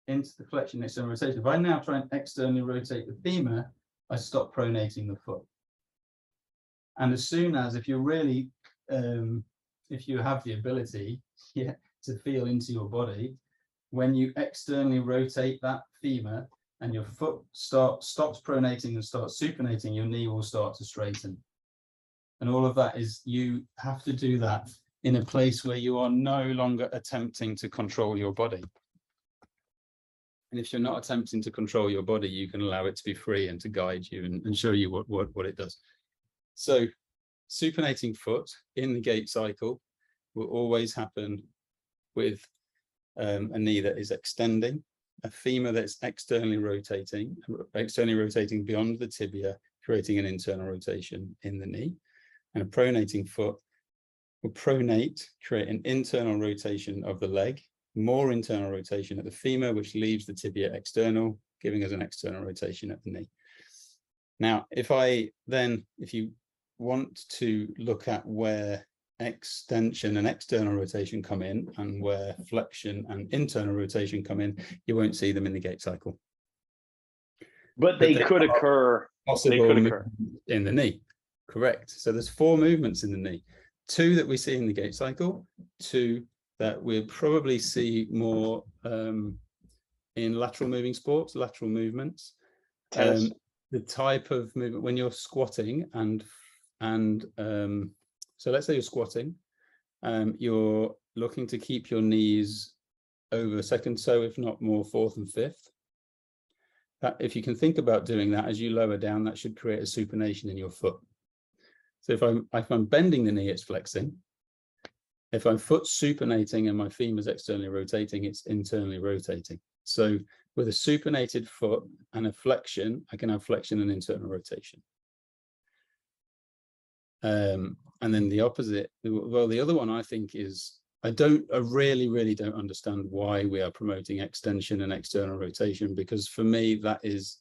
into the flexion external rotation, if I now try and externally rotate the femur, I stop pronating the foot. And as soon as, if you're really if you have the ability to feel into your body, when you externally rotate that femur and your foot stops pronating and starts supinating, your knee will start to straighten. And all of that is, you have to do that in a place where you are no longer attempting to control your body. And if you're not attempting to control your body, you can allow it to be free and to guide you and show you what it does. So supinating foot in the gait cycle will always happen with a knee that is extending, a femur that's externally rotating beyond the tibia, creating an internal rotation in the knee, and a pronating foot will pronate, create an internal rotation of the leg, more internal rotation at the femur, which leaves the tibia external, giving us an external rotation at the knee. Now, if you want to look at where extension and external rotation come in and where flexion and internal rotation come in, you won't see them in the gait cycle. But they could occur. Possible in the knee. Correct. So there's 4 movements in the knee. 2 that we see in the gait cycle, 2 that we'll probably see more in lateral moving sports, lateral movements. The type of movement when you're squatting so let's say you're squatting, you're looking to keep your knees over second toe, if not more 4th and 5th. That, if you can think about doing that as you lower down, that should create a supination in your foot. So if I'm bending the knee, it's flexing. If I'm foot supinating and my femur's externally rotating, it's internally rotating. So with a supinated foot and a flexion, I can have flexion and internal rotation. And then the opposite, well, the other one I think is, I really don't understand why we are promoting extension and external rotation, because for me, that is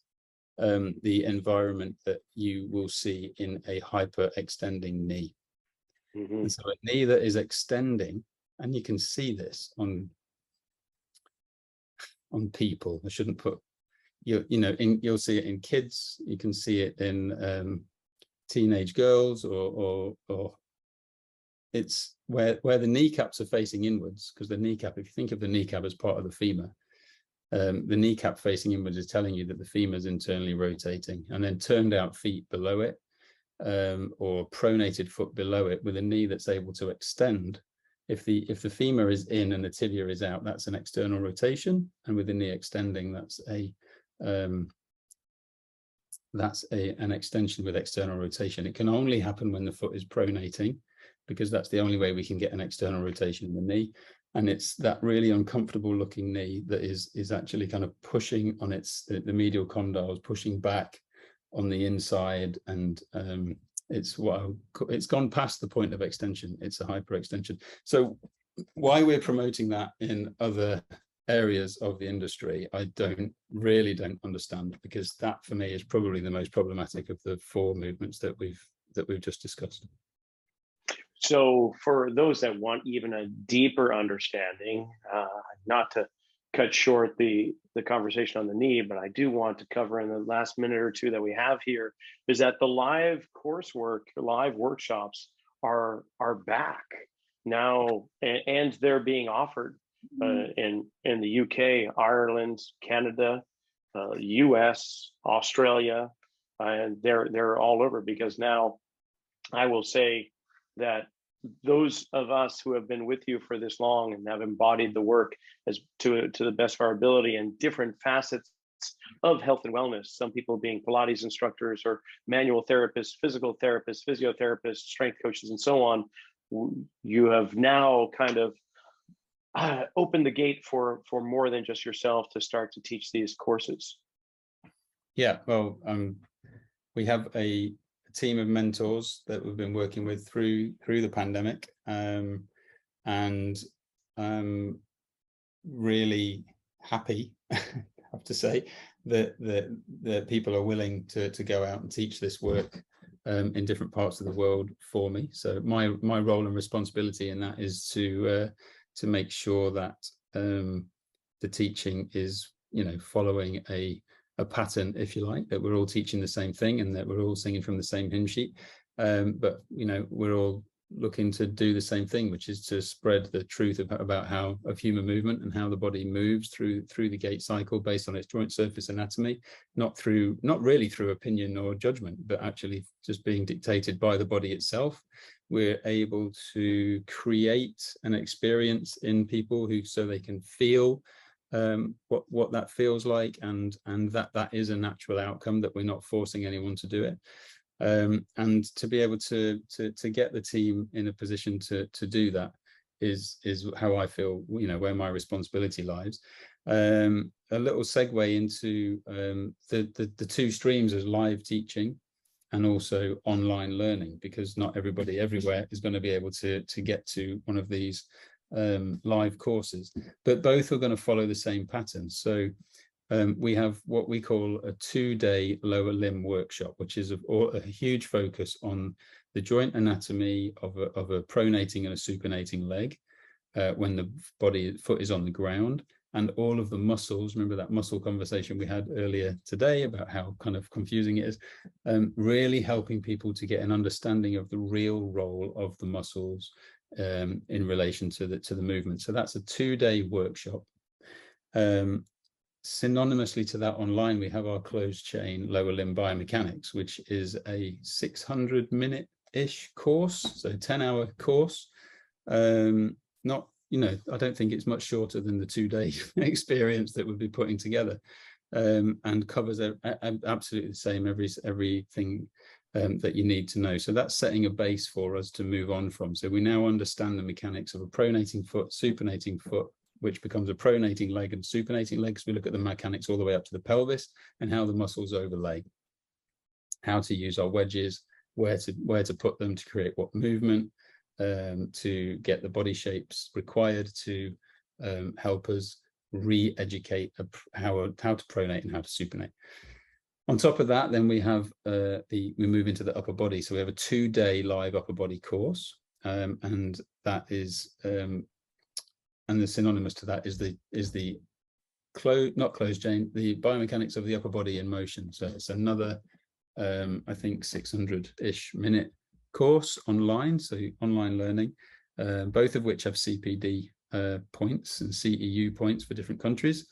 the environment that you will see in a hyper extending knee. And so a knee that is extending, and you can see this on people. I shouldn't put, you'll see it in kids, you can see it in teenage girls, or it's where the kneecaps are facing inwards, because the kneecap, if you think of the kneecap as part of the femur, the kneecap facing inwards is telling you that the femur is internally rotating, and then turned out feet below it, or pronated foot below it with a knee that's able to extend. If the femur is in and the tibia is out, that's an external rotation, and with the knee extending, that's an extension with external rotation. It can only happen when the foot is pronating, because that's the only way we can get an external rotation in the knee. And it's that really uncomfortable looking knee that is actually kind of pushing on the medial condyles, pushing back on the inside, and it's gone past the point of extension. It's a hyperextension. So why we're promoting that in other areas of the industry, I really don't understand, because that for me is probably the most problematic of the 4 movements that we've just discussed. So for those that want even a deeper understanding, not to cut short the conversation on the knee, but I do want to cover in the last minute or 2 that we have here, is that the live coursework, live workshops are back now, and they're being offered in the UK, Ireland, Canada, US, Australia, and they're all over, because now I will say that those of us who have been with you for this long and have embodied the work as to the best of our ability in different facets of health and wellness, some people being Pilates instructors or manual therapists, physical therapists, physiotherapists, strength coaches, and so on, you have now kind of opened the gate for more than just yourself to start to teach these courses. Yeah, well, we have a team of mentors that we've been working with through the pandemic, and I'm really happy, I have to say, that people are willing to go out and teach this work in different parts of the world for me. So my role and responsibility in that is to make sure that the teaching is, following a pattern, if you like, that we're all teaching the same thing and that we're all singing from the same hymn sheet. But, we're all looking to do the same thing, which is to spread the truth about how of human movement and how the body moves through the gait cycle based on its joint surface anatomy, not really through opinion or judgment, but actually just being dictated by the body itself. We're able to create an experience in people so they can feel what that feels like, and that is a natural outcome, that we're not forcing anyone to do it. And to be able to get the team in a position to do that is how I feel, where my responsibility lies. A little segue into the two streams as live teaching and also online learning, because not everybody everywhere is going to be able to get to one of these live courses, but both are going to follow the same pattern. So we have what we call a 2-day lower limb workshop, which is a huge focus on the joint anatomy of a pronating and a supinating leg when the foot is on the ground, and all of the muscles. Remember that muscle conversation we had earlier today about how kind of confusing it is, really helping people to get an understanding of the real role of the muscles in relation to the movement. So that's a 2-day workshop. Synonymously to that, online we have our closed chain lower limb biomechanics, which is a 600-minute-ish course, so 10-hour course. Not, I don't think it's much shorter than the 2-day experience that we'll be putting together, and covers absolutely the same everything that you need to know. So that's setting a base for us to move on from. So we now understand the mechanics of a pronating foot, supinating foot, which becomes a pronating leg and supinating leg. So we look at the mechanics all the way up to the pelvis and how the muscles overlay, how to use our wedges, where to put them to create what movement, to get the body shapes required to help us re-educate how to pronate and how to supinate. On top of that, then we have we move into the upper body. So we have a 2-day live upper body course, and that is and the synonymous to that is the not closed chain, the biomechanics of the upper body in motion. So it's another I think 600-ish minute course online, so online learning, both of which have CPD points and CEU points for different countries.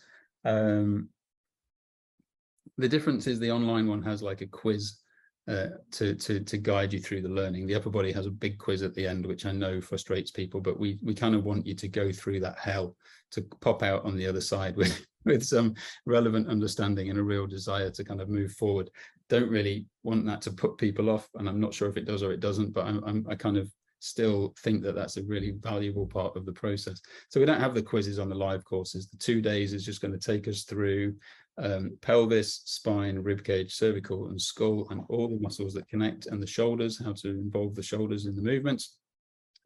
The difference is the online one has like a quiz to guide you through the learning. The upper body has a big quiz at the end, which I know frustrates people, but we kind of want you to go through that hell to pop out on the other side with some relevant understanding and a real desire to kind of move forward. Don't really want that to put people off, and I'm not sure if it does or it doesn't, but I kind of still think that that's a really valuable part of the process. So we don't have the quizzes on the live courses. The 2 days is just going to take us through pelvis, spine, rib cage, cervical and skull, and all the muscles that connect, and the shoulders, how to involve the shoulders in the movements.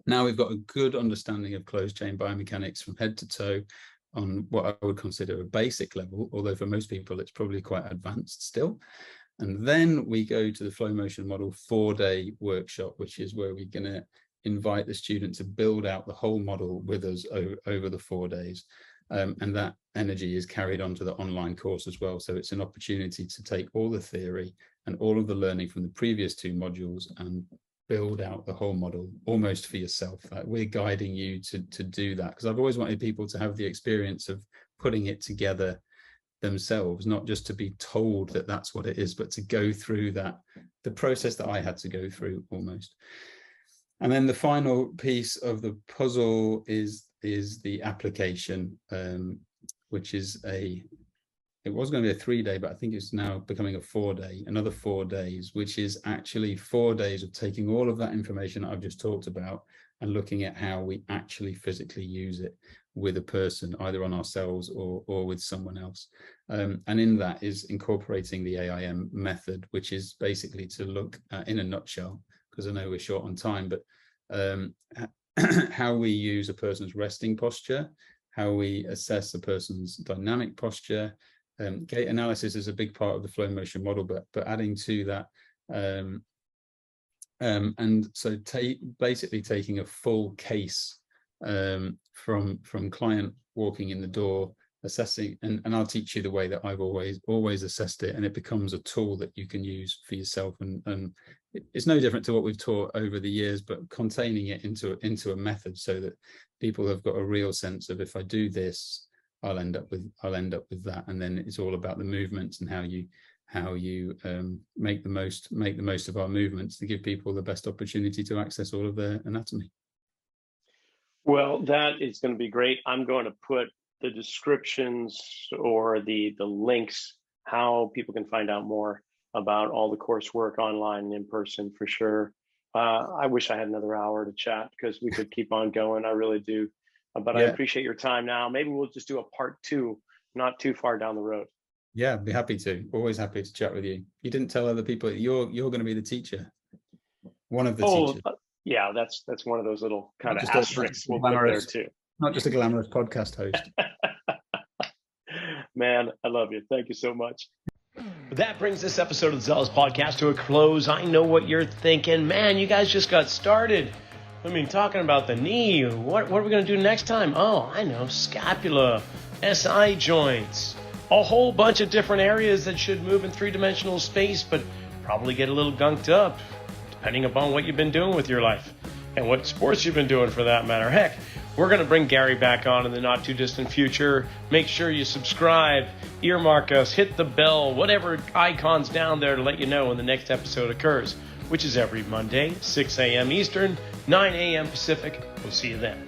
Now we've got a good understanding of closed chain biomechanics from head to toe on what I would consider a basic level, although for most people it's probably quite advanced still. And then we go to the flow motion model 4-day workshop, which is where we're going to invite the student to build out the whole model with us over the 4 days. And that energy is carried on to the online course as well. So it's an opportunity to take all the theory and all of the learning from the previous 2 modules and build out the whole model almost for yourself. We're guiding you to do that, because I've always wanted people to have the experience of putting it together themselves, not just to be told that that's what it is, but to go through the process that I had to go through almost. And then the final piece of the puzzle is the application, which is it was going to be a 3-day, but I think it's now becoming a 4-day, another 4 days, which is actually 4 days of taking all of that information that I've just talked about and looking at how we actually physically use it with a person, either on ourselves or with someone else. And in that is incorporating the AIM method, which is basically to look at, in a nutshell, because I know we're short on time, but how we use a person's resting posture, how we assess a person's dynamic posture. Gait analysis is a big part of the flow motion model, but adding to that, and so basically taking a full case from client walking in the door, assessing, and I'll teach you the way that I've always assessed it, and it becomes a tool that you can use for yourself, and it's no different to what we've taught over the years, but containing it into a method so that people have got a real sense of, if I do this, I'll end up with that, and then it's all about the movements and how you make the most of our movements to give people the best opportunity to access all of their anatomy. Well, that is going to be great. I'm going to put the descriptions or the links, how people can find out more about all the coursework online and in person, for sure. I wish I had another hour to chat because we could keep on going. I really do. But I Yeah, appreciate your time now. Maybe we'll just do a part 2, not too far down the road. yeah, I'd be happy to. Always happy to chat with you. You didn't tell other people that you're going to be the teacher, one of the Oh, teachers. yeah, that's one of those little kind Not of just a asterisks we'll put there glamorous, too. not just a glamorous podcast host. Man, I love you. Thank you so much. That brings this episode of the Zealous Podcast to a close. I know what you're thinking. Man, you guys just got started. I mean, talking about the knee. What are we going to do next time? Oh, I know. Scapula, SI joints, a whole bunch of different areas that should move in three-dimensional space, but probably get a little gunked up, depending upon what you've been doing with your life and what sports you've been doing for that matter. Heck, we're going to bring Gary back on in the not too distant future. Make sure you subscribe, earmark us, hit the bell, whatever icon's down there to let you know when the next episode occurs, which is every Monday, 6 a.m. Eastern, 9 a.m. Pacific. We'll see you then.